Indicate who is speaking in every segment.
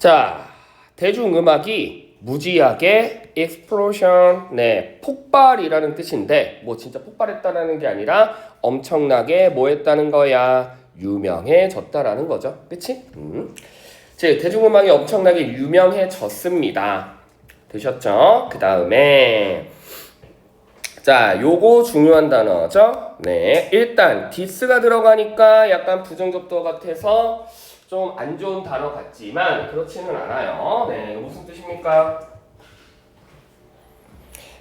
Speaker 1: 자, 대중음악이 무지하게 explosion, 네, 폭발이라는 뜻인데 뭐 진짜 폭발했다라는 게 아니라 엄청나게 뭐 했다는 거야? 유명해졌다라는 거죠. 그치? 즉, 대중음악이 엄청나게 유명해졌습니다. 되셨죠? 그 다음에 자, 요거 중요한 단어죠. 네, 일단 디스가 들어가니까 약간 부정접두 같아서 좀 안 좋은 단어 같지만 그렇지는 않아요. 네, 무슨 뜻입니까?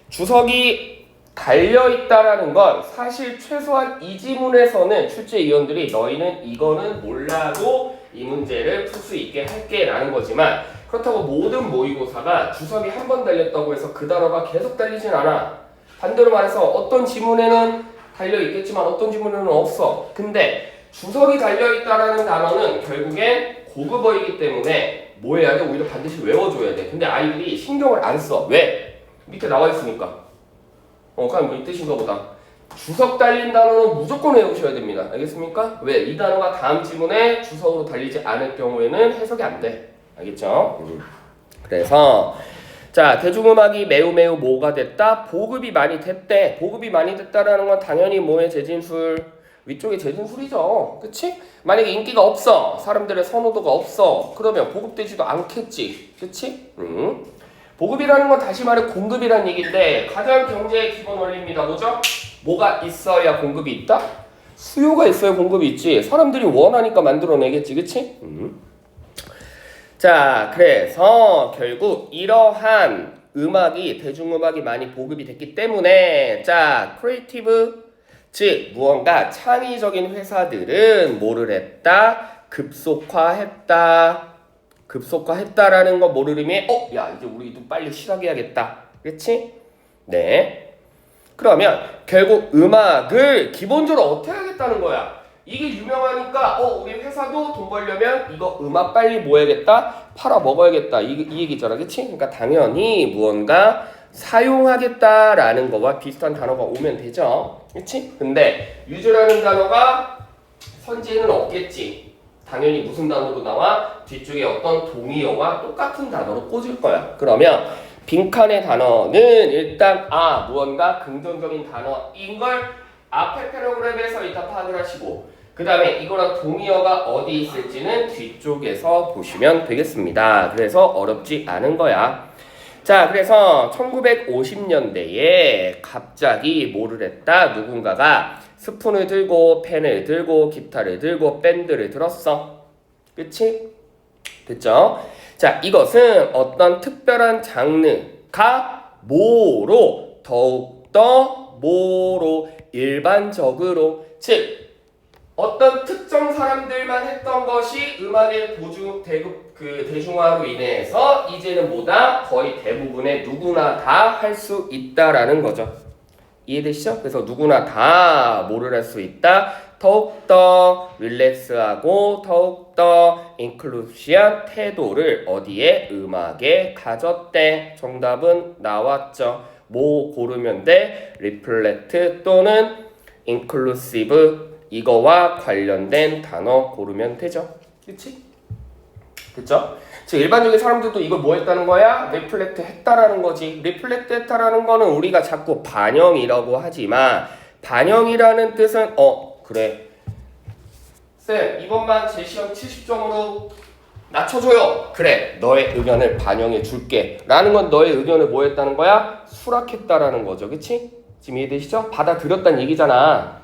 Speaker 1: 주석이 달려있다라는 건 사실 최소한 이 지문에서는 출제위원들이 너희는 이거는 몰라도 이 문제를 풀 수 있게 할게 라는 거지만 그렇다고 모든 모의고사가 주석이 한 번 달렸다고 해서 그 단어가 계속 달리진 않아. 반대로 말해서 어떤 지문에는 달려있겠지만 어떤 지문에는 없어. 근데 주석이 달려있다라는 단어는 결국엔 고급어이기 때문에 뭐 해야 돼? 오히려 반드시 외워줘야 돼. 근데 아이들이 신경을 안 써. 왜? 밑에 나와 있으니까. 그냥 이 뜻인가 보다. 주석 달린 단어는 무조건 외우셔야 됩니다. 알겠습니까? 왜? 이 단어가 다음 지문에 주석으로 달리지 않을 경우에는 해석이 안 돼. 알겠죠? 그래서 자, 대중음악이 매우 뭐가 됐다? 보급이 많이 됐대. 보급이 많이 됐다라는 건 당연히 뭐의 재진술? 위쪽에 재진술이죠. 그치? 만약에 인기가 없어. 사람들의 선호도가 없어. 그러면 보급되지도 않겠지. 그치? 보급이라는 건 다시 말해 공급이라는 얘기인데 가장 경제의 기본 원리입니다. 뭐죠? 뭐가 있어야 공급이 있다? 수요가 있어야 공급이 있지. 사람들이 원하니까 만들어내겠지. 그치? 자, 그래서 결국 이러한 음악이 대중음악이 많이 보급이 됐기 때문에 자, 크리에이티브 즉 무언가 창의적인 회사들은 뭐를 했다? 급속화했다라는 거 뭐를 의미해? 야, 이제 우리도 빨리 시작해야겠다. 그렇지? 네. 그러면 결국 음악을 기본적으로 어떻게 하겠다는 거야? 이게 유명하니까 우리 회사도 돈 벌려면 이거 음악 빨리 뭐 해야겠다? 팔아 먹어야겠다. 이 얘기잖아. 그치? 그러니까 당연히 무언가 사용하겠다라는 거와 비슷한 단어가 오면 되죠. 그치? 근데 유즈라는 단어가 선지에는 없겠지. 당연히 무슨 단어로 나와? 뒤쪽에 어떤 동의어와 똑같은 단어로 꽂을 거야. 그러면 빈칸의 단어는 일단 무언가 긍정적인 단어인 걸 앞에 패러그램에서 일단 파악을 하시고 그 다음에 이거랑 동의어가 어디 있을지는 뒤쪽에서 보시면 되겠습니다. 그래서 어렵지 않은 거야. 자, 그래서 1950년대에 갑자기 뭐를 했다? 누군가가 스푼을 들고 펜을 들고 기타를 들고 밴드를 들었어. 그치? 됐죠? 자, 이것은 어떤 특별한 장르가 더욱더 일반적으로 즉 어떤 특정 사람들만 했던 것이 음악의 대중화로 인해서 이제는 뭐다? 거의 대부분의 누구나 다 할 수 있다라는 거죠. 이해되시죠? 그래서 누구나 다 뭐를 할 수 있다? 더욱더 릴렉스하고 더욱더 인클루시한 태도를 어디에? 음악에 가졌대. 정답은 나왔죠. 뭐 고르면 돼? 리플렉트 또는 인클루시브 이거와 관련된 단어 고르면 되죠. 그치? 그쵸? 즉 일반적인 사람들도 이걸 뭐 했다는 거야? 리플렉트 했다라는 거지. 리플렉트 했다라는 거는 우리가 자꾸 반영이라고 하지만 반영이라는 뜻은 그래 쌤 이번만 제 시험 70점으로 낮춰줘요. 그래 너의 의견을 반영해 줄게 라는 건 너의 의견을 뭐 했다는 거야? 수락했다라는 거죠. 그치? 지금 이해되시죠? 받아들였다는 얘기잖아.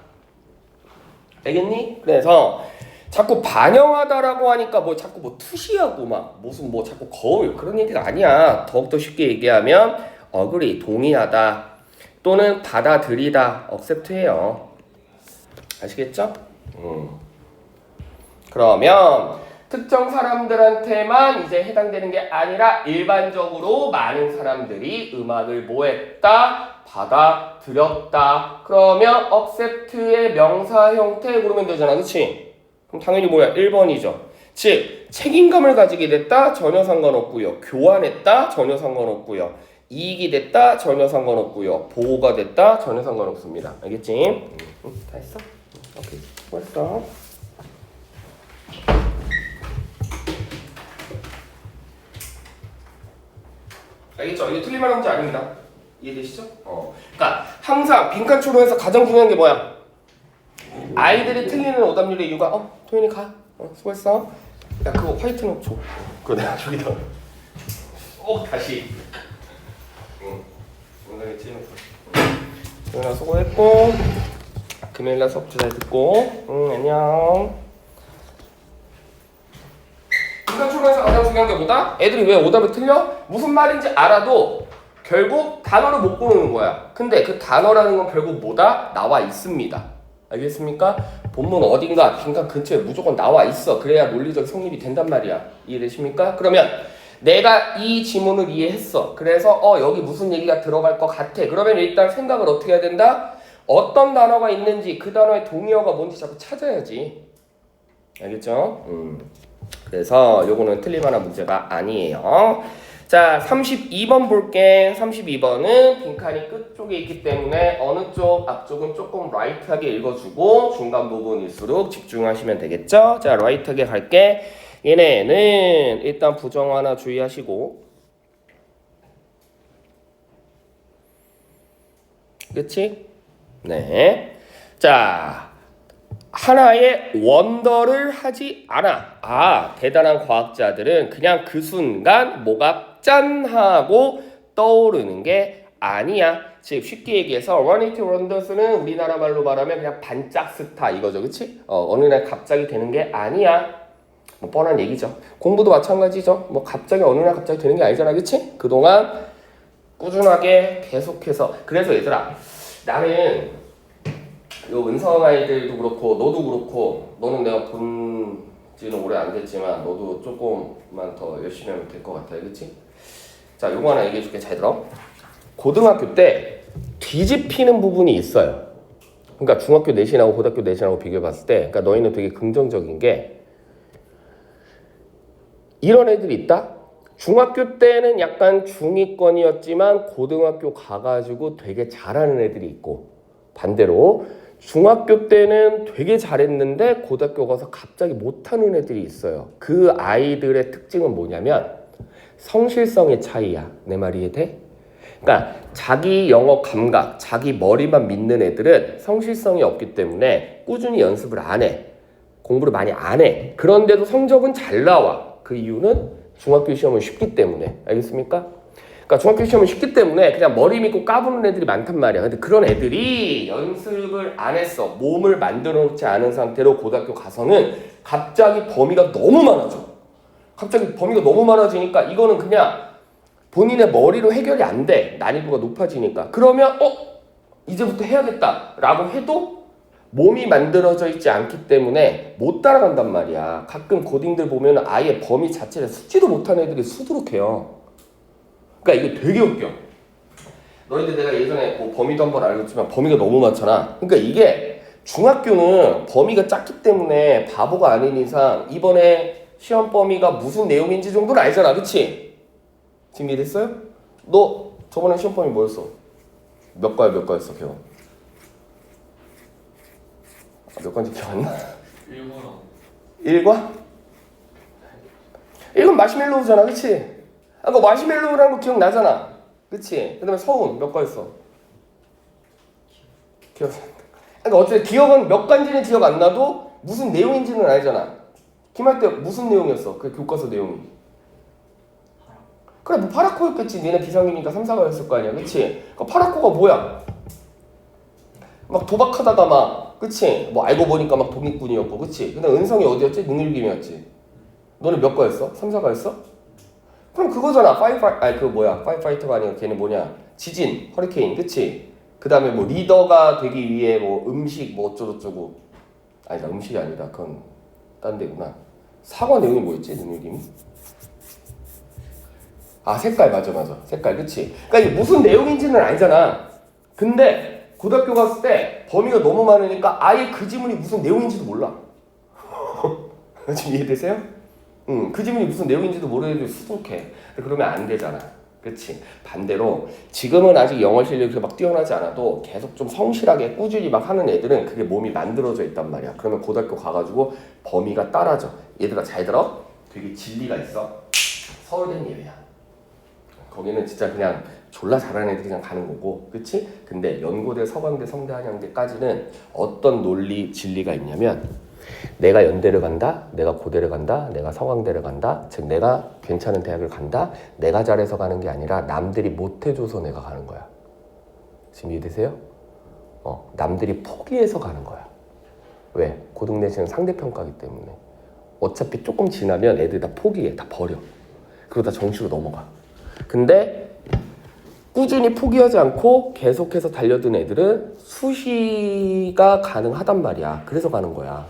Speaker 1: 알겠니? 그래서 자꾸 반영하다라고 하니까 자꾸 투시하고 무슨 자꾸 거울 그런 얘기가 아니야. 더욱더 쉽게 얘기하면 agree 동의하다 또는 받아들이다 accept해요. 아시겠죠? 그러면 특정 사람들한테만 이제 해당되는 게 아니라 일반적으로 많은 사람들이 음악을 뭐했다? 받아들였다. 그러면 accept의 명사 형태 고르면 되잖아. 그치? 그럼 당연히 뭐야? 1번이죠. 즉 책임감을 가지게 됐다? 전혀 상관없고요. 교환했다? 전혀 상관없고요. 이익이 됐다? 전혀 상관없고요. 보호가 됐다? 전혀 상관없습니다. 알겠지? 다 했어? 오케이. 수고했어. 알겠죠? 이게 틀린 말 문제 아닙니다. 이해되시죠? 그러니까 항상 빈칸 추론에서 가장 중요한 게 뭐야? 아이들이 틀리는 오답률의 이유가 토윤이 가. 수고했어. 야 그거 화이트노트 줘. 그거 내가 저기다. 다시. 오늘 찍어놓고. 토윤아 수고했고. 금요일날 수업도 잘 듣고. 안녕. 빈칸 추론에서 가장 중요한 게 뭐다? 애들이 왜 오답을 틀려? 무슨 말인지 알아도 결국 단어를 못 고르는 거야. 근데 그 단어라는 건 결국 뭐다? 나와 있습니다. 알겠습니까? 본문 어딘가 빈칸 근처에 무조건 나와 있어. 그래야 논리적 성립이 된단 말이야. 이해되십니까? 그러면 내가 이 지문을 이해했어. 그래서 여기 무슨 얘기가 들어갈 것 같아. 그러면 일단 생각을 어떻게 해야 된다? 어떤 단어가 있는지 그 단어의 동의어가 뭔지 자꾸 찾아야지. 알겠죠? 그래서 요거는 틀릴만한 문제가 아니에요. 자, 32번 볼게. 32번은 빈칸이 끝쪽에 있기 때문에 어느 쪽 앞쪽은 조금 라이트하게 읽어주고 중간 부분일수록 집중하시면 되겠죠? 자, 라이트하게 갈게. 얘네는 일단 부정 하나 주의하시고, 그치? 네. 자, 하나의 원더를 하지 않아. 대단한 과학자들은 그냥 그 순간 뭐가 짠 하고 떠오르는 게 아니야. 즉 쉽게 얘기해서 One It Wonders는 우리나라 말로 말하면 그냥 반짝 스타 이거죠. 그치? 어느 날 갑자기 되는 게 아니야. 뭐 뻔한 얘기죠. 공부도 마찬가지죠. 뭐 갑자기 어느 날 갑자기 되는 게 아니잖아. 그치? 그동안 꾸준하게 계속해서. 그래서 얘들아, 나는 요 은성 아이들도 그렇고 너도 그렇고, 너는 내가 본 지는 오래 안 됐지만 너도 조금만 더 열심히 하면 될 것 같아. 그치? 자, 요거 하나 얘기해 줄게. 잘 들어. 고등학교 때 뒤집히는 부분이 있어요. 그러니까 중학교 내신하고 고등학교 내신하고 비교해 봤을 때, 그러니까 너희는 되게 긍정적인 게 이런 애들이 있다? 중학교 때는 약간 중위권이었지만 고등학교 가가지고 되게 잘하는 애들이 있고, 반대로 중학교 때는 되게 잘했는데 고등학교 가서 갑자기 못하는 애들이 있어요. 그 아이들의 특징은 뭐냐면 성실성의 차이야. 내 말 이해돼? 그러니까 자기 영어 감각, 자기 머리만 믿는 애들은 성실성이 없기 때문에 꾸준히 연습을 안 해. 공부를 많이 안 해. 그런데도 성적은 잘 나와. 그 이유는 중학교 시험은 쉽기 때문에. 알겠습니까? 그러니까 중학교 시험은 쉽기 때문에 그냥 머리 믿고 까부는 애들이 많단 말이야. 근데 그런 애들이 연습을 안 했어. 몸을 만들어 놓지 않은 상태로 고등학교 가서는 갑자기 범위가 너무 많아져. 갑자기 범위가 너무 많아지니까 이거는 그냥 본인의 머리로 해결이 안 돼. 난이도가 높아지니까. 그러면 이제부터 해야겠다라고 해도 몸이 만들어져 있지 않기 때문에 못 따라간단 말이야. 가끔 고딩들 보면 아예 범위 자체를 숙지도 못하는 애들이 수두룩해요. 그러니까 이게 되게 웃겨. 너희들 내가 예전에 뭐 범위도 한번 알려줬지만 범위가 너무 많잖아. 그러니까 이게 중학교는 범위가 작기 때문에 바보가 아닌 이상 이번에 시험 범위가 무슨 내용인지 정도는 알잖아. 그치? 지금 이해됐어요? 너 저번에 시험 범위 뭐였어? 몇 과였어 기억? 몇 과인지 기억 안 나? 1과? 1은 마시멜로우잖아. 그치? 아까 마시멜로우라는 거 기억나잖아. 그치? 그 다음에 서운 몇 과였어? 기억. 그러니까 어쨌든 기억은 몇 과인지는 기억 안 나도 무슨 내용인지는 알잖아. 김할 때 무슨 내용이었어? 그 교과서 내용이. 그래 뭐 파라코였겠지. 니네 비상이니까 3, 4과였을 거 아니야. 그치? 그러니까 파라코가 뭐야? 막 도박하다가 막 그치? 뭐 알고 보니까 막 독립군이었고 그치? 근데 은성이 어디였지? 능일김이었지. 너는 몇 과였어? 3, 4과였어? 그럼 그거잖아. 파이어파이터가 아니라 걔는 뭐냐? 지진, 허리케인, 그치? 그 다음에 뭐 리더가 되기 위해 뭐 음식 뭐 어쩌고저쩌고. 아니다, 음식이 아니다. 그건 딴 데구나. 사과 내용이 뭐였지? 능일김이? 아, 색깔. 맞아. 색깔, 그치? 그러니까 이게 무슨 내용인지는 알잖아. 근데 고등학교 갔을 때 범위가 너무 많으니까 아예 그 지문이 무슨 내용인지도 몰라. 지금 이해되세요? 그 지문이 무슨 내용인지도 모르는데 수북해. 그러면 안 되잖아. 그치? 반대로 지금은 아직 영어 실력이 막 뛰어나지 않아도 계속 좀 성실하게 꾸준히 막 하는 애들은 그게 몸이 만들어져 있단 말이야. 그러면 고등학교 가가지고 범위가 따라져. 얘들아 잘 들어? 되게 진리가 있어. 서울대는 예외야. 거기는 진짜 그냥 졸라 잘하는 애들이 그냥 가는 거고, 그치? 근데 연고대, 서강대, 성대, 한양대까지는 어떤 논리, 진리가 있냐면 내가 연대를 간다, 내가 고대를 간다, 내가 서강대를 간다, 즉 내가 괜찮은 대학을 간다, 내가 잘해서 가는 게 아니라 남들이 못해줘서 내가 가는 거야. 지금 이해되세요? 남들이 포기해서 가는 거야. 왜? 고등내신은 상대평가기 때문에 어차피 조금 지나면 애들 다 포기해, 다 버려. 그러다 정시로 넘어가. 근데 꾸준히 포기하지 않고 계속해서 달려든 애들은 수시가 가능하단 말이야. 그래서 가는 거야.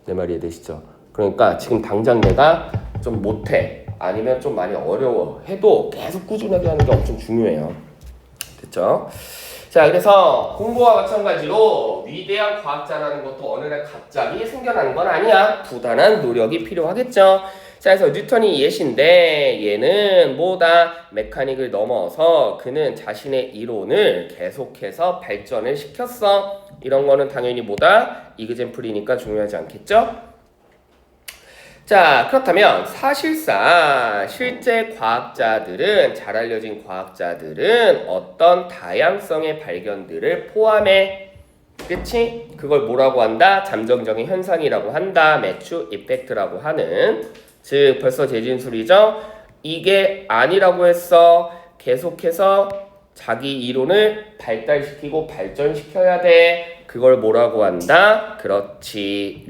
Speaker 1: 내 말이 이해되시죠? 그러니까 지금 당장 내가 좀 못해, 아니면 좀 많이 어려워 해도 계속 꾸준하게 하는 게 엄청 중요해요. 됐죠? 자, 그래서 공부와 마찬가지로 위대한 과학자라는 것도 어느 날 갑자기 생겨나는 건 아니야. 부단한 노력이 필요하겠죠. 자, 그래서 뉴턴이 예시인데 얘는 뭐다? 메카닉을 넘어서 그는 자신의 이론을 계속해서 발전을 시켰어. 이런 거는 당연히 뭐다? 이그젠플이니까 중요하지 않겠죠? 자, 그렇다면 사실상 실제 과학자들은, 잘 알려진 과학자들은 어떤 다양성의 발견들을 포함해. 그치? 그걸 뭐라고 한다? 잠정적인 현상이라고 한다. 매추 이펙트라고 하는. 즉 벌써 재진술이죠. 이게 아니라고 했어. 계속해서 자기 이론을 발달시키고 발전시켜야 돼. 그걸 뭐라고 한다? 그렇지.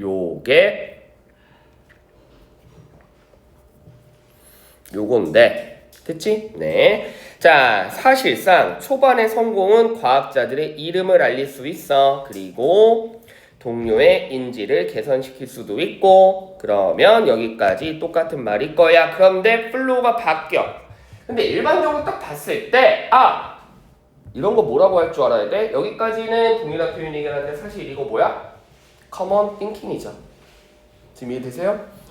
Speaker 1: 요건데. 됐지? 네. 자, 사실상 초반의 성공은 과학자들의 이름을 알릴 수 있어. 그리고 동료의 인지를 개선시킬 수도 있고. 그러면 여기까지 똑같은 말일 거야. 그런데 플로우가 바뀌어. 근데 일반적으로 딱 봤을 때 이런 거 뭐라고 할 줄 알아야 돼? 여기까지는 동일한 표현이긴 한데 사실 이거 뭐야? common thinking이죠. 지금 이해되세요?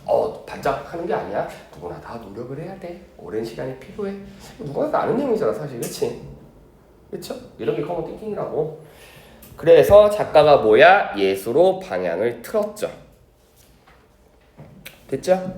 Speaker 1: 반짝 하는 게 아니야. 누구나 다 노력을 해야 돼. 오랜 시간이 필요해. 누구나 다 아는 내용이잖아 사실. 그치? 그쵸? 이런 게 common thinking이라고. 그래서 작가가 뭐야? 예수로 방향을 틀었죠. 됐죠?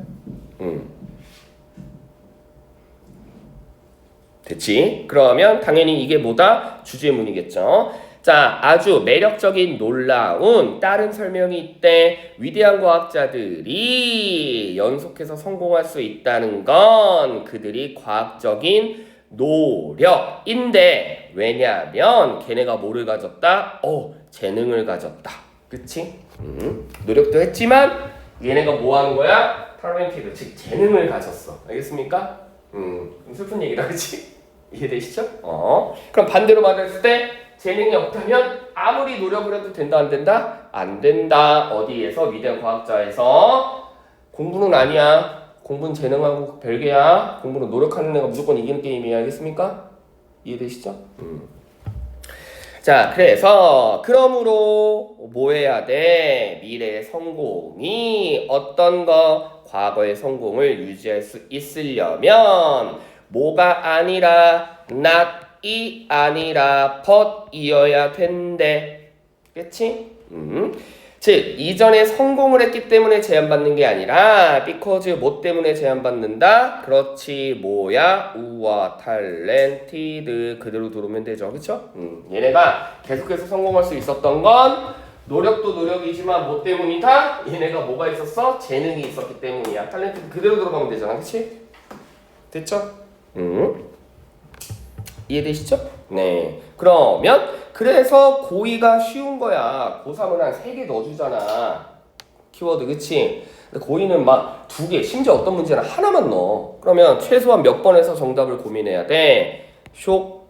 Speaker 1: 됐지? 그러면 당연히 이게 뭐다? 주제문이겠죠. 자, 아주 매력적인 놀라운 다른 설명이 있대. 위대한 과학자들이 연속해서 성공할 수 있다는 건 그들이 과학적인 노력인데, 왜냐하면 걔네가 뭐를 가졌다? 재능을 가졌다. 그치? 노력도 했지만 얘네가 뭐 하는 거야? 탤런티드, 즉 재능을 가졌어. 알겠습니까? 슬픈 얘기다. 그치? 이해되시죠? 그럼 반대로 말했을 때 재능이 없다면 아무리 노력을 해도 된다 안 된다? 안 된다. 어디에서? 위대한 과학자에서. 공부는 아니야. 공부는 재능하고 별개야. 공부는 노력하는 애가 무조건 이기는 게임이야. 알겠습니까? 이해되시죠? 자, 그래서 그러므로 뭐 해야 돼? 미래의 성공이 어떤 거? 과거의 성공을 유지할 수 있으려면 뭐가 아니라 not이 아니라 but이어야 된대. 그치? 즉 이전에 성공을 했기 때문에 제한받는 게 아니라 because 뭐 때문에 제한받는다? 그렇지. 뭐야? 우와 talented 그대로 들어오면 되죠. 그쵸? 얘네가 계속해서 성공할 수 있었던 건 노력도 노력이지만 뭐 때문이다? 얘네가 뭐가 있었어? 재능이 있었기 때문이야. talented 그대로 들어가면 되잖아. 그치? 됐죠? 이해되시죠? 네. 그러면 그래서 고2가 쉬운 거야. 고3은 한 3개 넣어주잖아. 키워드, 그치? 근데 고2는 막 2개, 심지어 어떤 문제는 하나만 넣어. 그러면 최소한 몇 번에서 정답을 고민해야 돼? 쇽,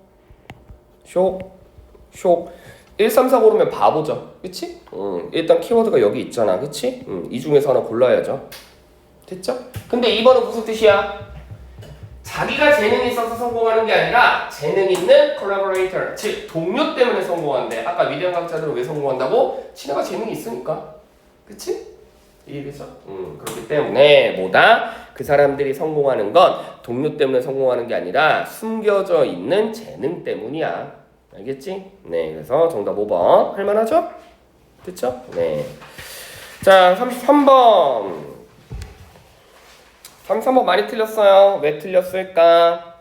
Speaker 1: 1, 3, 4 고르면 바보죠. 그치? 일단 키워드가 여기 있잖아. 그치? 이 중에서 하나 골라야죠. 됐죠? 근데 2번은 무슨 뜻이야? 자기가 재능이 있어서 성공하는 게 아니라 재능 있는 collaborator, 즉 동료 때문에 성공한대. 아까 위대한 과학자들은 왜 성공한다고? 지네가 재능이 있으니까. 그치? 이해되죠? 그렇기 때문에 뭐다? 그 사람들이 성공하는 건 동료 때문에 성공하는 게 아니라 숨겨져 있는 재능 때문이야. 알겠지? 네, 그래서 정답 5번 할만하죠? 됐죠? 네. 자, 33번. 33번 많이 틀렸어요. 왜 틀렸을까?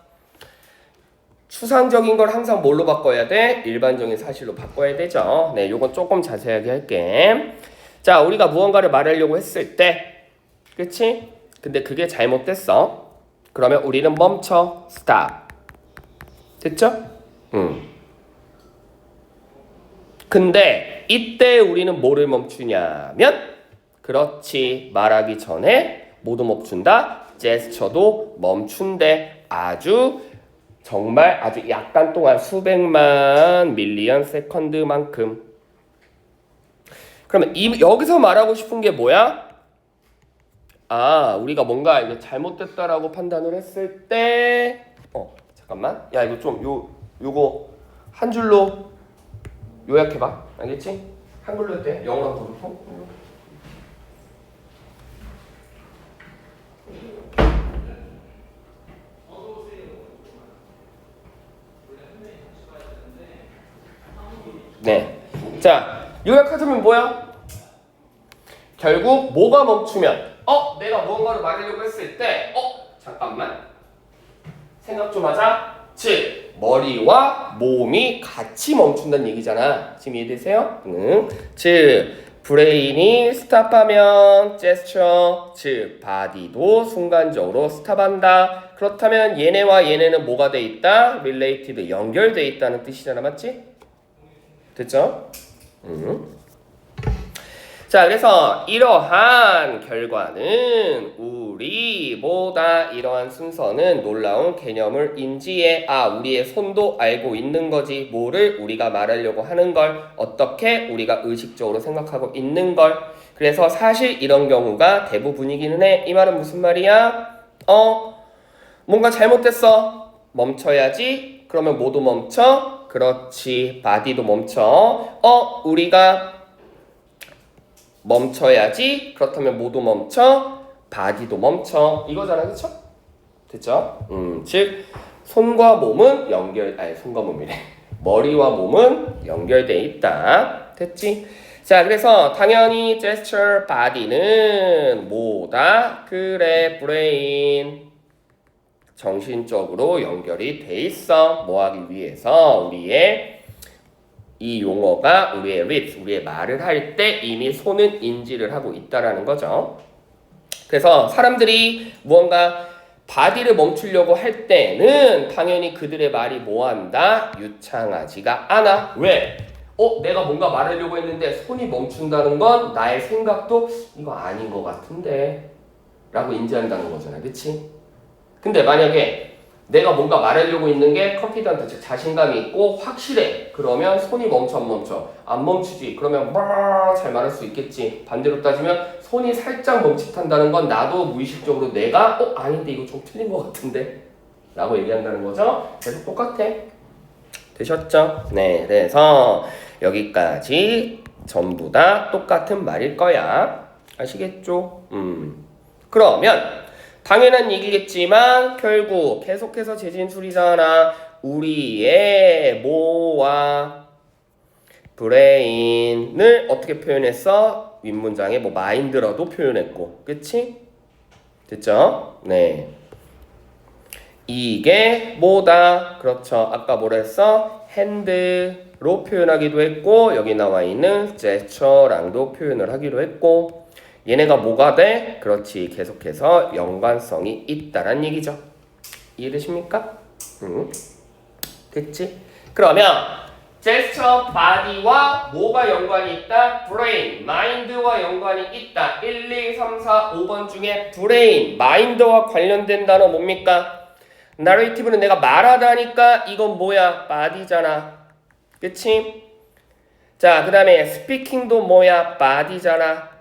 Speaker 1: 추상적인 걸 항상 뭘로 바꿔야 돼? 일반적인 사실로 바꿔야 되죠. 네, 요건 조금 자세하게 할게. 자, 우리가 무언가를 말하려고 했을 때, 그치? 근데 그게 잘못됐어. 그러면 우리는 멈춰, stop. 됐죠? 근데 이때 우리는 뭐를 멈추냐면, 그렇지, 말하기 전에 모두 멈춘다. 제스처도 멈춘대. 정말 아주 약간 동안 수백만 밀리언 세컨드만큼. 그러면 여기서 말하고 싶은 게 뭐야? 우리가 뭔가 이게 잘못됐다라고 판단을 했을 때, 잠깐만. 야, 이거 좀 요거 한 줄로 요약해봐. 알겠지? 한글로 때 영어랑 보통. 네. 자, 요약하자면 뭐야? 결국 뭐가 멈추면 내가 무언가를 말하려고 했을 때 잠깐만 생각 좀 하자. 즉 머리와 몸이 같이 멈춘다는 얘기잖아. 지금 이해되세요? 즉 브레인이 스탑하면 제스처, 즉 바디도 순간적으로 스탑한다. 그렇다면 얘네와 얘네는 뭐가 돼 있다? related, 연결돼 있다는 뜻이잖아. 맞지? 됐죠? 자, 그래서 이러한 결과는 이러한 순서는 놀라운 개념을 인지해. 우리의 손도 알고 있는 거지. 뭐를 우리가 말하려고 하는 걸, 어떻게 우리가 의식적으로 생각하고 있는 걸. 그래서 사실 이런 경우가 대부분이기는 해. 이 말은 무슨 말이야? 뭔가 잘못됐어. 멈춰야지. 그러면 모두 멈춰. 그렇지. 바디도 멈춰. 우리가 멈춰야지. 그렇다면 모두 멈춰. 바디도 멈춰. 이거잖아. 그쵸? 됐죠? 즉 손과 몸은 손과 몸이래. 머리와 몸은 연결돼 있다. 됐지? 자, 그래서 당연히 gesture, body는 뭐다? 그래, 브레인. 정신적으로 연결이 돼 있어. 뭐 하기 위해서? 우리의 이 용어가 우리의 lips, 우리의 말을 할 때 이미 손은 인지를 하고 있다라는 거죠. 그래서 사람들이 무언가 바디를 멈추려고 할 때는 당연히 그들의 말이 뭐한다? 유창하지가 않아. 왜? 내가 뭔가 말하려고 했는데 손이 멈춘다는 건 나의 생각도 이거 아닌 것 같은데 라고 인지한다는 거잖아. 그치? 근데 만약에 내가 뭔가 말하려고 있는 게 컨피던트, 즉 자신감이 있고 확실해. 그러면 손이 멈춰 안 멈춰? 안 멈추지. 그러면 잘 말할 수 있겠지. 반대로 따지면 손이 살짝 멈칫한다는 건 나도 무의식적으로 내가 아닌데 이거 좀 틀린 것 같은데 라고 얘기한다는 거죠. 계속 똑같아. 되셨죠? 네, 그래서 여기까지 전부 다 똑같은 말일 거야. 아시겠죠? 그러면 당연한 얘기겠지만 결국 계속해서 재진술이잖아. 우리의 뭐와 브레인을 어떻게 표현했어? 윗문장에 마인드라도 표현했고. 그치? 됐죠? 네. 이게 뭐다? 그렇죠. 아까 뭐라 했어? 핸드로 표현하기도 했고 여기 나와 있는 제스처랑도 표현을 하기로 했고 얘네가 뭐가 돼? 그렇지. 계속해서 연관성이 있다란 얘기죠. 이해되십니까? 그치? 그러면 제스처, 바디와 뭐가 연관이 있다? 브레인, 마인드와 연관이 있다. 1, 2, 3, 4, 5번 중에 브레인, 마인드와 관련된 단어 뭡니까? 나레이티브는 내가 말하다니까 이건 뭐야? 바디잖아. 그치? 자, 그 다음에 스피킹도 뭐야? 바디잖아.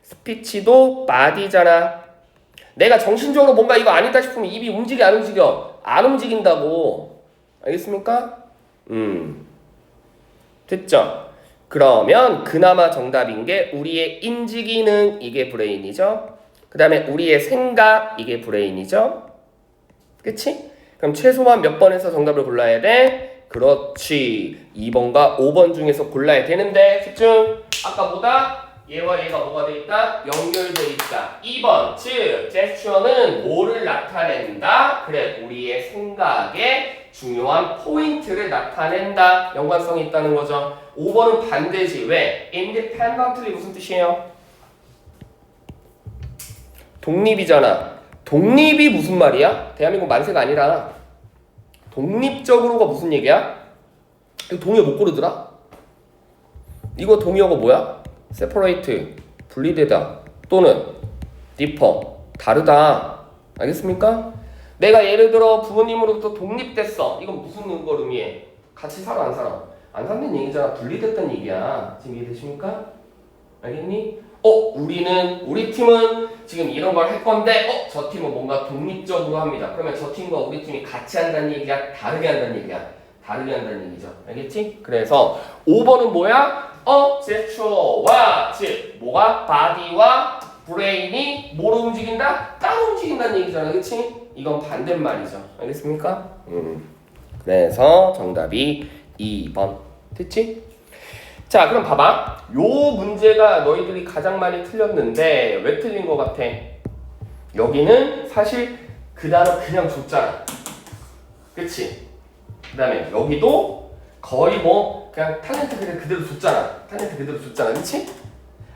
Speaker 1: 스피치도 바디잖아. 내가 정신적으로 뭔가 이거 아니다 싶으면 입이 움직여 안 움직여? 안 움직인다고. 알겠습니까? 됐죠? 그러면 그나마 정답인 게 우리의 인지기능 이게 브레인이죠. 그 다음에 우리의 생각 이게 브레인이죠. 그치? 그럼 최소한 몇 번에서 정답을 골라야 돼? 그렇지. 2번과 5번 중에서 골라야 되는데 집중. 아까보다 얘와 얘가 뭐가 돼 있다? 연결돼 있다. 2번, 즉 제스처는 뭐를 나타낸다? 그래, 우리의 생각의 중요한 포인트를 나타낸다. 연관성이 있다는 거죠. 5번은 반대지. 왜? independently 무슨 뜻이에요? 독립이잖아. 독립이 무슨 말이야? 대한민국 만세가 아니라 독립적으로가 무슨 얘기야? 이거 동의어 못 고르더라? 이거 동의어가 뭐야? separate, 분리되다 또는 differ, 다르다. 알겠습니까? 내가 예를 들어 부모님으로부터 독립됐어. 이건 무슨 근거로 의미해? 같이 살아 안 살아? 안 산다는 얘기잖아. 분리됐다는 얘기야. 지금 이해되십니까? 알겠니? 우리 팀은 지금 이런 걸 할 건데 저 팀은 뭔가 독립적으로 합니다. 그러면 저 팀과 우리 팀이 같이 한다는 얘기야? 다르게 한다는 얘기야? 다르게 한다는 얘기죠. 알겠지? 그래서 5번은 뭐야? 제스처와 즉 뭐가? 바디와 브레인이 뭐로 움직인다? 따로 움직인다는 얘기잖아. 그치? 이건 반대말이죠. 알겠습니까? 그래서 정답이 2번. 됐지? 자, 그럼 봐봐. 요 문제가 너희들이 가장 많이 틀렸는데 왜 틀린 것 같아? 여기는 사실 그 단어 그냥 줬잖아. 그치? 그 다음에 여기도 거의 뭐 그냥 탤런트 그대로 줬잖아. 탤런트 그대로 줬잖아. 그치?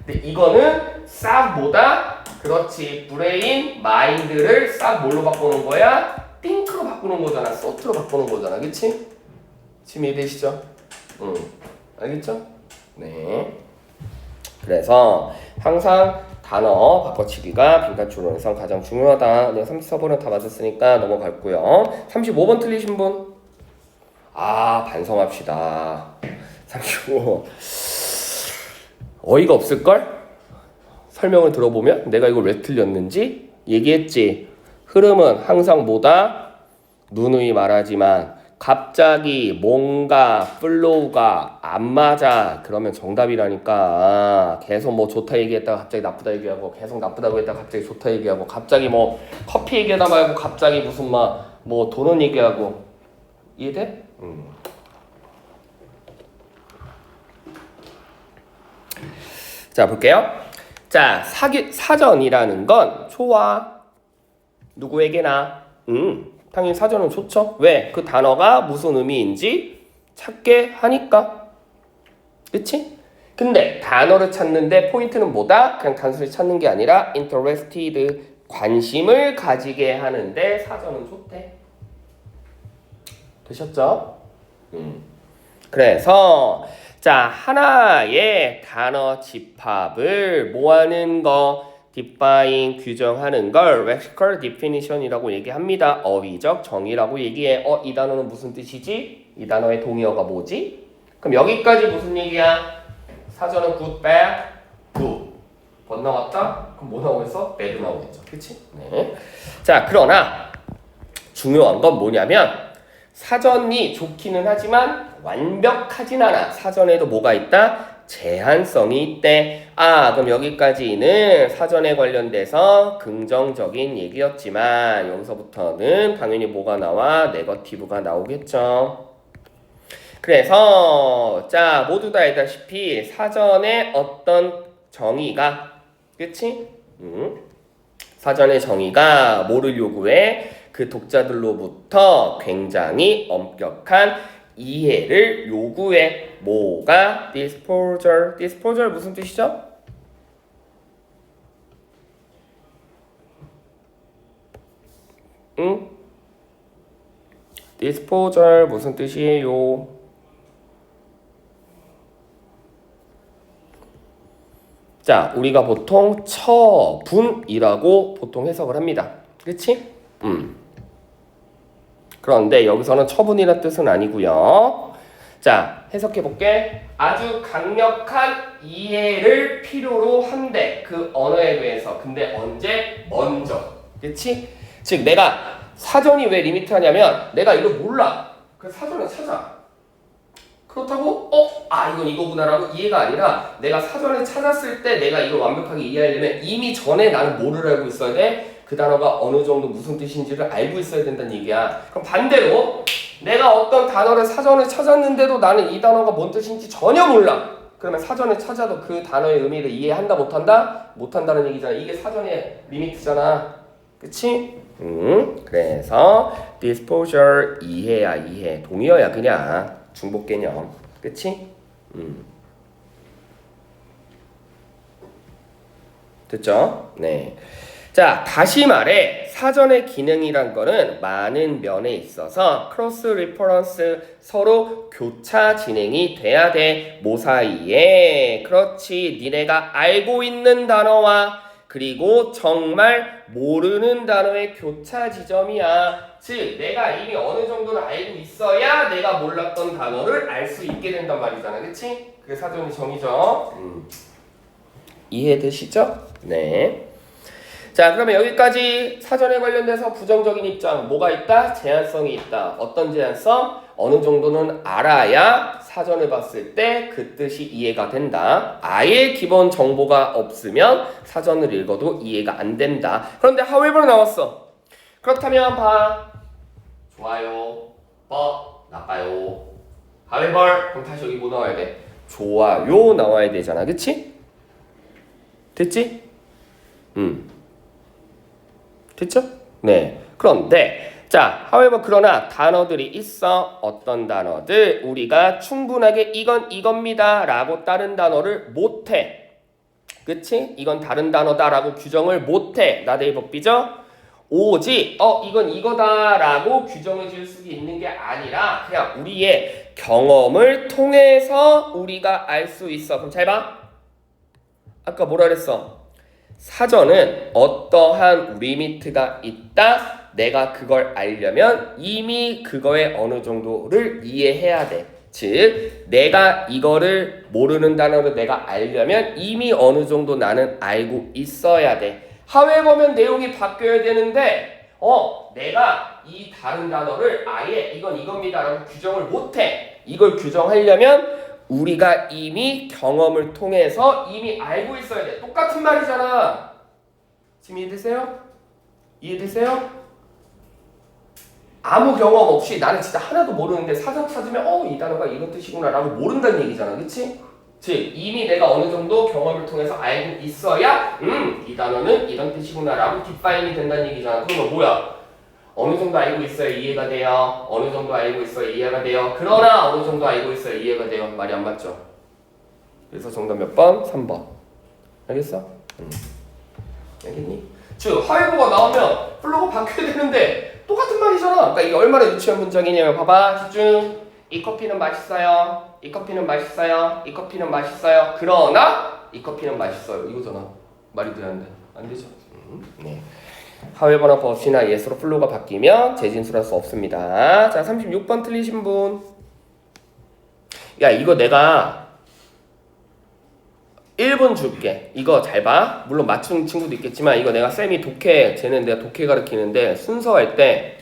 Speaker 1: 근데 이거는 싹 뭐다? 그렇지. 브레인, 마인드를 싹 뭘로 바꾸는 거야? 띵크로 바꾸는 거잖아. 소트로 바꾸는 거잖아. 그치? 지금 이해되시죠? 알겠죠? 네. 그래서 항상 단어 바꿔치기가 빈칸 추론에서 가장 중요하다. 34번은 다 맞았으니까 넘어갈고요. 35번 틀리신 분? 반성합시다. 35. 어이가 없을걸? 설명을 들어보면 내가 이걸 왜 틀렸는지 얘기했지. 흐름은 항상 뭐다? 누누이 말하지만 갑자기 뭔가 플로우가 안 맞아. 그러면 정답이라니까. 계속 뭐 좋다 얘기했다가 갑자기 나쁘다 얘기하고 계속 나쁘다고 했다가 갑자기 좋다 얘기하고 갑자기 뭐 커피 얘기하다 말고 갑자기 무슨 뭐 도넛 얘기하고. 이해돼? 자, 볼게요. 자, 사전이라는 건 좋아. 누구에게나. 당연히 사전은 좋죠. 왜? 그 단어가 무슨 의미인지 찾게 하니까. 그치? 근데 단어를 찾는데 포인트는 뭐다? 그냥 단순히 찾는 게 아니라 interested, 관심을 가지게 하는데 사전은 좋대. 되셨죠? 그래서 자, 하나의 단어 집합을 뭐하는 거? define, 규정하는 걸 lexical definition이라고 얘기합니다. 어휘적 정의라고 얘기해. 이 단어는 무슨 뜻이지? 이 단어의 동의어가 뭐지? 그럼 여기까지 무슨 얘기야? 사전은 good, bad, good. 나왔다? 그럼 뭐 나오겠어? bad 나오겠죠. 그치? 네. 자, 그러나 중요한 건 뭐냐면 사전이 좋기는 하지만 완벽하진 않아. 사전에도 뭐가 있다? 제한성이 있대. 그럼 여기까지는 사전에 관련돼서 긍정적인 얘기였지만 여기서부터는 당연히 뭐가 나와? 네거티브가 나오겠죠. 그래서 자, 모두 다 알다시피 사전에 어떤 정의가 그치? 사전의 정의가 뭐를 요구해? 그 독자들로부터 굉장히 엄격한 이해를 요구해. 뭐가? disposal. disposal 무슨 뜻이죠? disposal 무슨 뜻이에요? 자, 우리가 보통 처분이라고 보통 해석을 합니다. 그렇지? 그런데 여기서는 처분이라는 뜻은 아니고요. 자, 해석해 볼게. 아주 강력한 이해를 필요로 한대. 그 언어에 대해서. 근데 언제? 먼저. 그렇지? 즉 내가 사전이 왜 리미트하냐면 내가 이거 몰라. 그래서 사전을 찾아. 그렇다고 이건 이거구나라고 이해가 아니라 내가 사전을 찾았을 때 내가 이걸 완벽하게 이해하려면 이미 전에 나는 뭐를 알고 있어야 돼? 그 단어가 어느 정도 무슨 뜻인지를 알고 있어야 된다는 얘기야. 그럼 반대로 내가 어떤 단어를 사전에 찾았는데도 나는 이 단어가 뭔 뜻인지 전혀 몰라. 그러면 사전에 찾아도 그 단어의 의미를 이해한다 못한다? 못한다는 얘기잖아. 이게 사전의 리미트잖아. 그치? 그래서 disposal 이해야 이해. 동의어야 그냥 중복 개념. 그치? 됐죠? 네. 자, 다시 말해 사전의 기능이란 거는 많은 면에 있어서 크로스 리퍼런스 서로 교차 진행이 돼야 돼. 뭐 사이에? 그렇지. 니네가 알고 있는 단어와 그리고 정말 모르는 단어의 교차 지점이야. 즉, 내가 이미 어느 정도는 알고 있어야 내가 몰랐던 단어를 알 수 있게 된단 말이잖아. 그치? 그게 사전의 정의죠. 이해되시죠? 네. 자, 그러면 여기까지 사전에 관련돼서 부정적인 입장 뭐가 있다? 제한성이 있다. 어떤 제한성? 어느 정도는 알아야 사전을 봤을 때 그 뜻이 이해가 된다. 아예 기본 정보가 없으면 사전을 읽어도 이해가 안 된다. 그런데 however 나왔어. 그렇다면 봐. 좋아요. 나빠요. however 그럼 다시 여기 뭐 나와야 돼? 좋아요 나와야 되잖아. 그치? 됐지? 됐죠? 네. 그런데 자, however 그러나 단어들이 있어. 어떤 단어들? 우리가 충분하게 이건 이겁니다 라고 다른 단어를 못해. 그치? 이건 다른 단어다 라고 규정을 못해. 나대의 법비죠? 오직 이건 이거다 라고 규정을 지을 수 있는 게 아니라 그냥 우리의 경험을 통해서 우리가 알 수 있어. 그럼 잘 봐. 아까 뭐라 그랬어? 사전은 어떠한 리미트가 있다. 내가 그걸 알려면 이미 그거의 어느 정도를 이해해야 돼. 즉 내가 이거를 모르는 단어를 내가 알려면 이미 어느 정도 나는 알고 있어야 돼. 하회 보면 내용이 바뀌어야 되는데 내가 이 다른 단어를 아예 이건 이겁니다 라고 규정을 못해. 이걸 규정하려면 우리가 이미 경험을 통해서 이미 알고 있어야 돼. 똑같은 말이잖아. 지금 이해되세요? 이해되세요? 아무 경험 없이 나는 진짜 하나도 모르는데 사전 찾으면 이 단어가 이런 뜻이구나 라고 모른다는 얘기잖아. 그치? 즉 이미 내가 어느 정도 경험을 통해서 알고 있어야 이 단어는 이런 뜻이구나 라고 딥파인이 된다는 얘기잖아. 그러면 뭐야? 어느 정도 알고 있어야 이해가 돼요. 어느 정도 알고 있어야 이해가 돼요. 그러나 어느 정도 알고 있어야 이해가 돼요. 말이 안 맞죠? 그래서 정답 몇 번? 3번. 알겠어? 알겠니? 즉 하이브가 나오면 플로가 바뀌어야 되는데 똑같은 말이잖아. 그러니까 이게 얼마나 유치한 문장이냐면 봐봐. 집중. 이 커피는 맛있어요. 이 커피는 맛있어요. 이 커피는 맛있어요. 그러나 이 커피는 맛있어요. 이거잖아. 말이 돼야 안 돼? 안 되죠? 네. however나 but이나 yes로 플로우가 바뀌면 재진술할 수 없습니다. 자, 36번 틀리신 분. 야, 이거 내가 1분 줄게. 이거 잘 봐. 물론 맞춘 친구도 있겠지만 이거 내가 쌤이 독해, 쟤는 내가 독해 가르치는데 순서할 때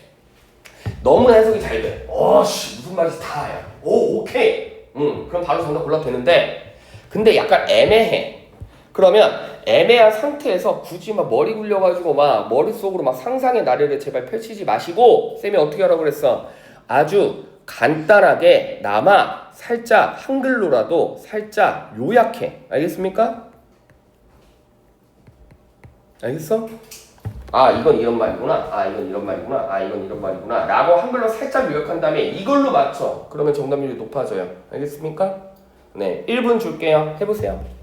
Speaker 1: 너무 해석이 잘 돼. 무슨 말인지 다 알아. 오케이. 그럼 바로 정답 골라도 되는데 근데 약간 애매해. 그러면 애매한 상태에서 굳이 막 머리 굴려가지고 막 머릿속으로 막 상상의 나래를 제발 펼치지 마시고 쌤이 어떻게 하라고 그랬어? 아주 간단하게 나마 살짝 한글로라도 살짝 요약해. 알겠습니까? 알겠어? 이건 이런 말이구나. 이건 이런 말이구나. 이건 이런 말이구나 라고 한글로 살짝 요약한 다음에 이걸로 맞춰. 그러면 정답률이 높아져요. 알겠습니까? 네, 1분 줄게요. 해보세요.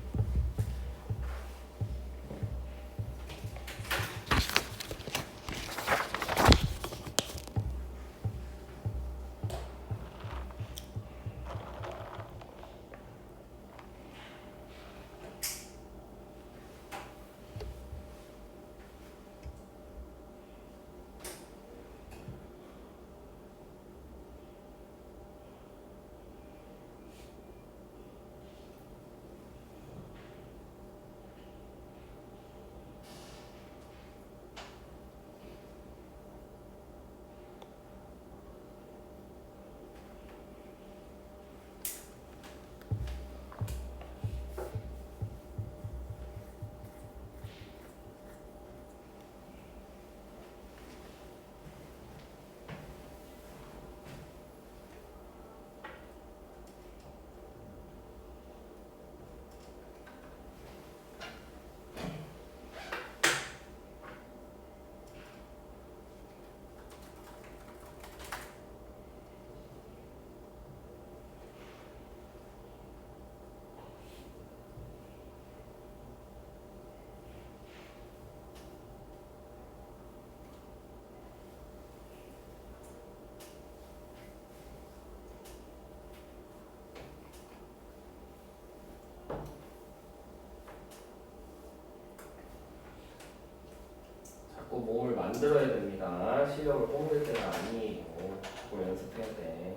Speaker 1: 자꾸 몸을 만들어야 됩니다. 실력을 뽐낼 때가 아니에요. 그거 연습해야 돼.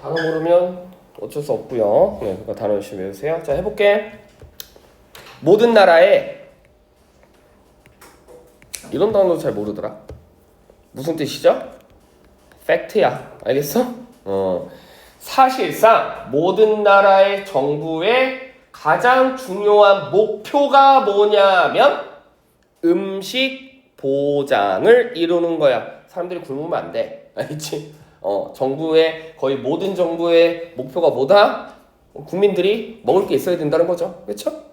Speaker 1: 단어 모르면 어쩔 수 없고요. 네, 그러니까 단어 열심히 외우세요. 자, 해볼게. 모든 나라에 이런 단어도 잘 모르더라. 무슨 뜻이죠? 팩트야. 알겠어? 사실상 모든 나라의 정부의 가장 중요한 목표가 뭐냐면 음식 보장을 이루는 거야. 사람들이 굶으면 안 돼. 알겠지? 정부의 거의 모든 정부의 목표가 뭐다? 국민들이 먹을 게 있어야 된다는 거죠. 그렇죠?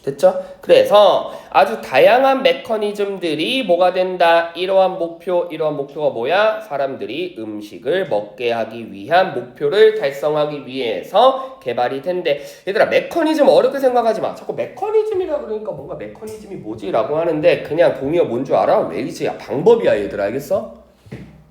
Speaker 1: 됐죠? 그래서 아주 다양한 메커니즘들이 뭐가 된다? 이러한 목표가 뭐야? 사람들이 음식을 먹게 하기 위한 목표를 달성하기 위해서 개발이 된대. 얘들아, 메커니즘 어렵게 생각하지 마. 자꾸 메커니즘이라 그러니까 뭔가 메커니즘이 뭐지? 라고 하는데 그냥 동의어 뭔 줄 알아? 웨이지야. 방법이야, 얘들아. 알겠어?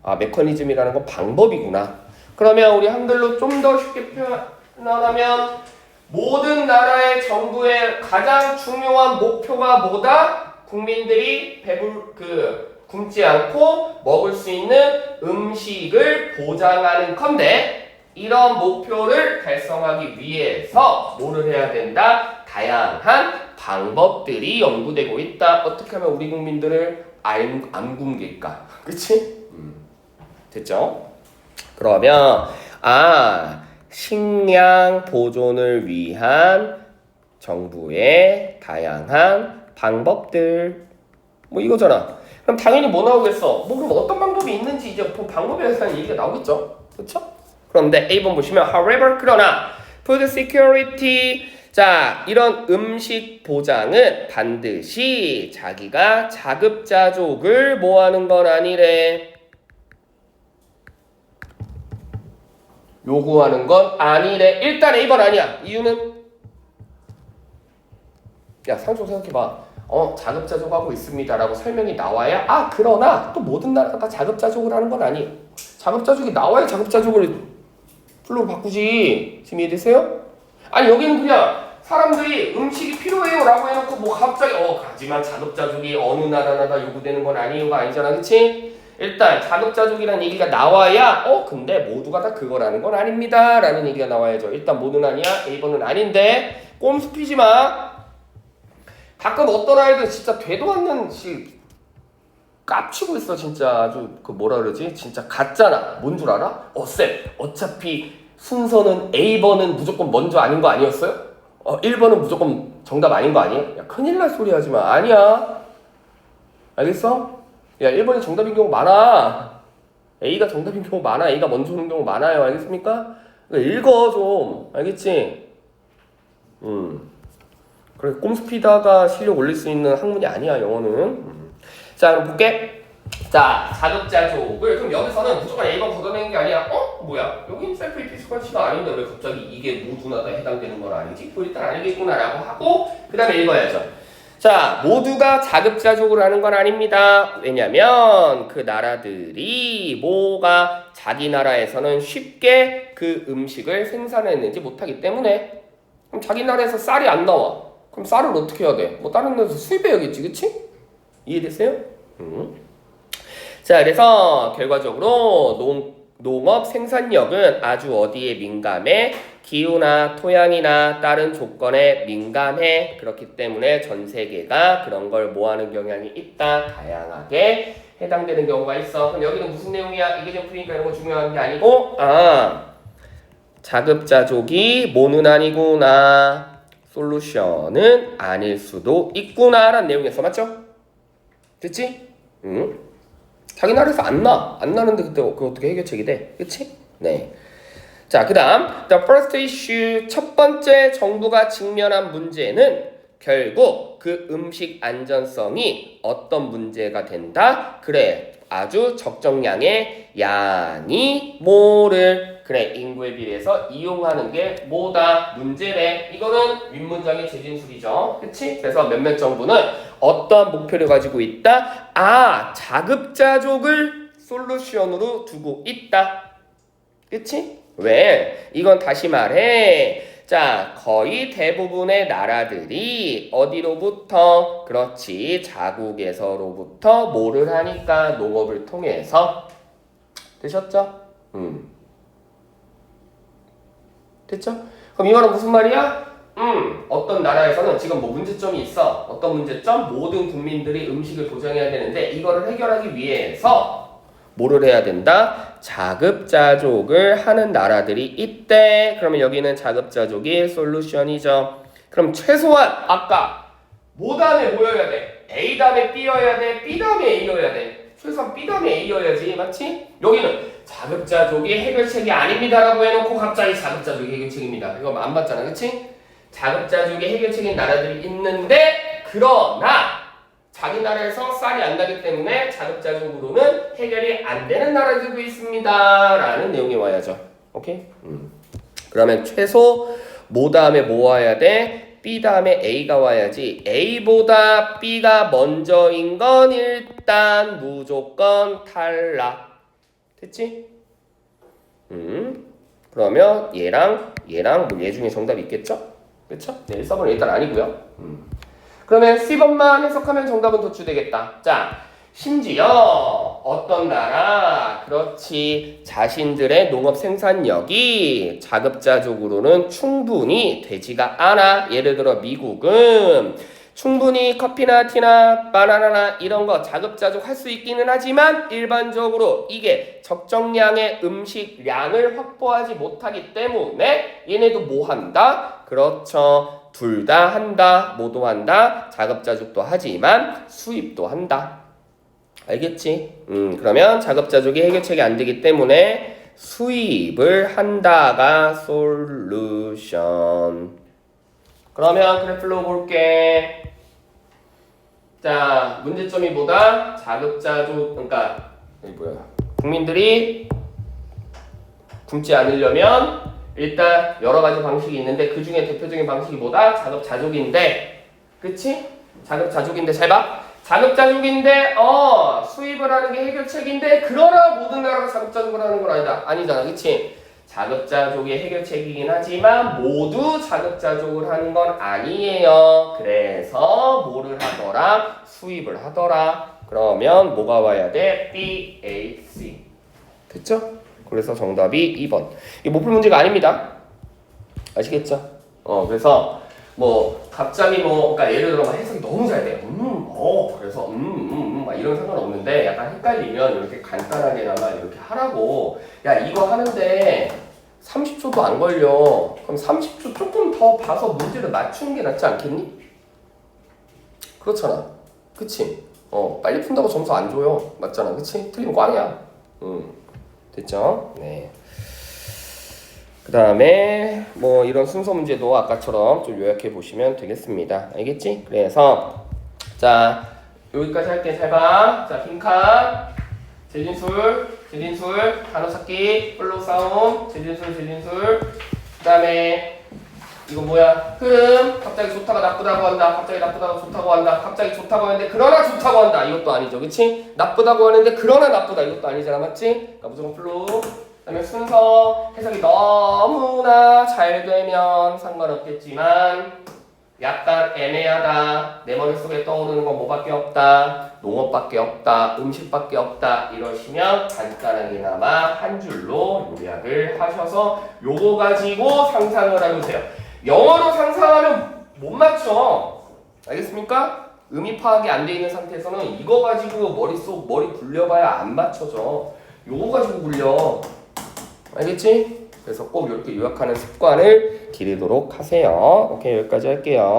Speaker 1: 아, 메커니즘이라는 건 방법이구나. 그러면 우리 한글로 좀 더 쉽게 표현하면 모든 나라의 정부의 가장 중요한 목표가 뭐다? 국민들이 굶지 않고 먹을 수 있는 음식을 보장하는 건데, 이런 목표를 달성하기 위해서 뭐를 해야 된다? 다양한 방법들이 연구되고 있다. 어떻게 하면 우리 국민들을 안 굶길까? 그치? 됐죠? 그러면 식량 보존을 위한 정부의 다양한 방법들 뭐 이거잖아. 그럼 당연히 뭐 나오겠어? 뭐 그럼 어떤 방법이 있는지 이제 방법에 대한 얘기가 나오겠죠? 그렇죠? 그런데 A번 보시면 however 그러나 food security 자 이런 음식 보장은 반드시 자기가 자급자족을 뭐 하는 건 아니래. 요구하는 건 아니래. 일단 A번 아니야. 이유는? 야, 상종 생각해봐. 자급자족하고 있습니다 라고 설명이 나와야 그러나 또 모든 나라가 다 자급자족을 하는 건 아니에요. 자급자족이 나와야 자급자족을 플로로 바꾸지. 지금 이해되세요? 아니 여기는 그냥 사람들이 음식이 필요해요 라고 해놓고 뭐 갑자기 하지만 자급자족이 어느 나라마다 요구되는 건 아니요가 아니잖아. 그치? 일단 자급자족이라는 얘기가 나와야 근데 모두가 다 그거라는 건 아닙니다 라는 얘기가 나와야죠. 일단 뭐는 아니야? A번은 아닌데 꼼수 피지 마. 가끔 어떤 아이들 진짜 되도 않는 깝치고 있어. 진짜 아주 뭐라 그러지? 진짜 같잖아. 뭔 줄 알아? 쌤 어차피 순서는 A번은 무조건 먼저 아닌 거 아니었어요? 1번은 무조건 정답 아닌 거 아니에요? 야 큰일 날 소리 하지 마. 아니야. 알겠어? 야 1번이 정답인 경우 많아. A가 정답인 경우 많아. A가 먼저 오는 경우 많아요. 알겠습니까? 그러니까 읽어 좀. 알겠지? 그래 꼼수 피다가 실력 올릴 수 있는 학문이 아니야 영어는. 자 그럼 볼게. 자 자급자족을 그럼 여기서는 무조건 A번 걷어내는 게 아니야. 뭐야 여긴 셀프 이피스컨시가 아닌데 왜 갑자기 이게 모두나 다 해당되는 건 아니지? 그걸 일단 알겠구나 라고 하고 그 다음에 읽어야죠. 자 모두가 자급자족을 하는 건 아닙니다. 왜냐면 그 나라들이 뭐가 자기 나라에서는 쉽게 그 음식을 생산해내지 못하기 때문에. 그럼 자기 나라에서 쌀이 안 나와. 그럼 쌀을 어떻게 해야 돼? 뭐 다른 데서 수입해야겠지. 그치? 이해되세요? 자 그래서 결과적으로 농업 생산력은 아주 어디에 민감해? 기후나 토양이나 다른 조건에 민감해. 그렇기 때문에 전 세계가 그런 걸 뭐하는 경향이 있다. 다양하게 해당되는 경우가 있어. 그럼 여기는 무슨 내용이야? 이게 좀 풀리니까 이런 거 중요한 게 아니고 자급자족이 뭐는 아니구나. 솔루션은 아닐 수도 있구나 라는 내용이었어. 맞죠? 됐지? 자기 나라에서 안 나는데 그때 그거 어떻게 해결책이 돼? 그치? 네. 자, 그 다음 The first issue 첫 번째 정부가 직면한 문제는 결국 그 음식 안전성이 어떤 문제가 된다? 그래 아주 적정량의 양이 뭐를 그래 인구에 비례해서 이용하는 게 뭐다? 문제래. 이거는 윗문장의 재진술이죠. 그치? 그래서 몇몇 정부는 어떠한 목표를 가지고 있다? 자급자족을 솔루션으로 두고 있다. 그치? 왜? 이건 다시 말해. 자, 거의 대부분의 나라들이 어디로부터? 그렇지, 자국에서로부터 뭐를 하니까? 농업을 통해서. 되셨죠? 됐죠? 그럼 이 말은 무슨 말이야? 어떤 나라에서는 지금 뭐 문제점이 있어. 어떤 문제점? 모든 국민들이 음식을 보장해야 되는데 이거를 해결하기 위해서 뭐를 해야 된다? 자급자족을 하는 나라들이 있대. 그러면 여기는 자급자족이 솔루션이죠. 그럼 최소한 아까 뭐 다음에 뭐여야 돼? A 다음에 B여야 돼? B 다음에 A여야 돼? 최소한 B 다음에 A여야지. 맞지? 여기는 자급자족이 해결책이 아닙니다라고 해놓고 갑자기 자급자족이 해결책입니다. 이거 안 맞잖아. 그치? 자급자족이 해결책인 나라들이 있는데 그러나 자기 나라에서 쌀이 안 나기 때문에 자급자족으로는 해결이 안 되는 나라들도 있습니다. 라는 내용이 와야죠. 오케이? 그러면 최소 뭐 다음에 뭐 와야 돼? B 다음에 A가 와야지. A보다 B가 먼저인 건 일단 무조건 탈락. 됐지? 그러면 얘랑 뭐 얘 중에 정답이 있겠죠? 그쵸? 네, 1번은 일단 아니고요. 그러면 C번만 해석하면 정답은 도출되겠다. 자, 심지어 어떤 나라, 그렇지, 자신들의 농업 생산력이 자급자족으로는 충분히 되지가 않아. 예를 들어 미국은 충분히 커피나 티나 바나나나 이런 거 자급자족 할 수 있기는 하지만 일반적으로 이게 적정량의 음식량을 확보하지 못하기 때문에 얘네도 뭐 한다? 그렇죠. 둘 다 한다. 모두 한다. 자급자족도 하지만 수입도 한다. 알겠지? 그러면 자급자족이 해결책이 안 되기 때문에 수입을 한다가 솔루션. 그러면 그래플로 볼게. 자, 문제점이 뭐다? 자급자족, 그러니까 국민들이 굶지 않으려면 일단 여러 가지 방식이 있는데 그 중에 대표적인 방식이 뭐다? 자급자족인데, 그치? 자급자족인데 잘 봐. 자급자족인데 수입을 하는 게 해결책인데 그러나 모든 나라가 자급자족을 하는 건 아니잖아. 그치? 자급자족의 해결책이긴 하지만 모두 자급자족을 하는 건 아니에요. 그래서 뭐를 하더라? 수입을 하더라. 그러면 뭐가 와야 돼? B, A, C. 됐죠? 그래서 정답이 2번. 이게 못풀 문제가 아닙니다. 아시겠죠? 그래서 뭐 갑자기 그러니까 예를 들어 해석이 너무 잘 돼. 그래서 막 이런 상관 없는데 약간 헷갈리면 이렇게 간단하게나마 이렇게 하라고. 야 이거 하는데 30초도 안 걸려. 그럼 30초 조금 더 봐서 문제를 맞추는 게 낫지 않겠니? 그렇잖아. 그치? 빨리 푼다고 점수 안 줘요. 맞잖아. 그치? 틀리면 꽝이야. 됐죠? 네. 그 다음에 뭐 이런 순서 문제도 아까처럼 좀 요약해 보시면 되겠습니다. 알겠지? 그래서 자 여기까지 할게. 잘 봐. 자 빈칸 재진술 단어 찾기 플로우 싸움 재진술 그 다음에 이거 뭐야? 흐름 갑자기 좋다가 나쁘다고 한다. 갑자기 나쁘다가 좋다고 한다. 갑자기 좋다고 하는데 그러나 좋다고 한다. 이것도 아니죠. 그치? 나쁘다고 하는데 그러나 나쁘다. 이것도 아니잖아. 맞지? 그러니까 무조건 플로우. 그 다음에 순서 해석이 너무나 잘 되면 상관없겠지만 약간 애매하다. 내 머릿속에 떠오르는 건 뭐밖에 없다. 농업밖에 없다. 음식밖에 없다. 이러시면 간단하게나마 한 줄로 요약을 하셔서 요거 가지고 상상을 해보세요. 영어로 상상하면 못 맞춰. 알겠습니까? 의미 파악이 안 돼 있는 상태에서는 이거 가지고 머리 굴려봐야 안 맞춰져. 요거 가지고 굴려. 알겠지? 그래서 꼭 이렇게 요약하는 습관을 기르도록 하세요. 오케이, 여기까지 할게요.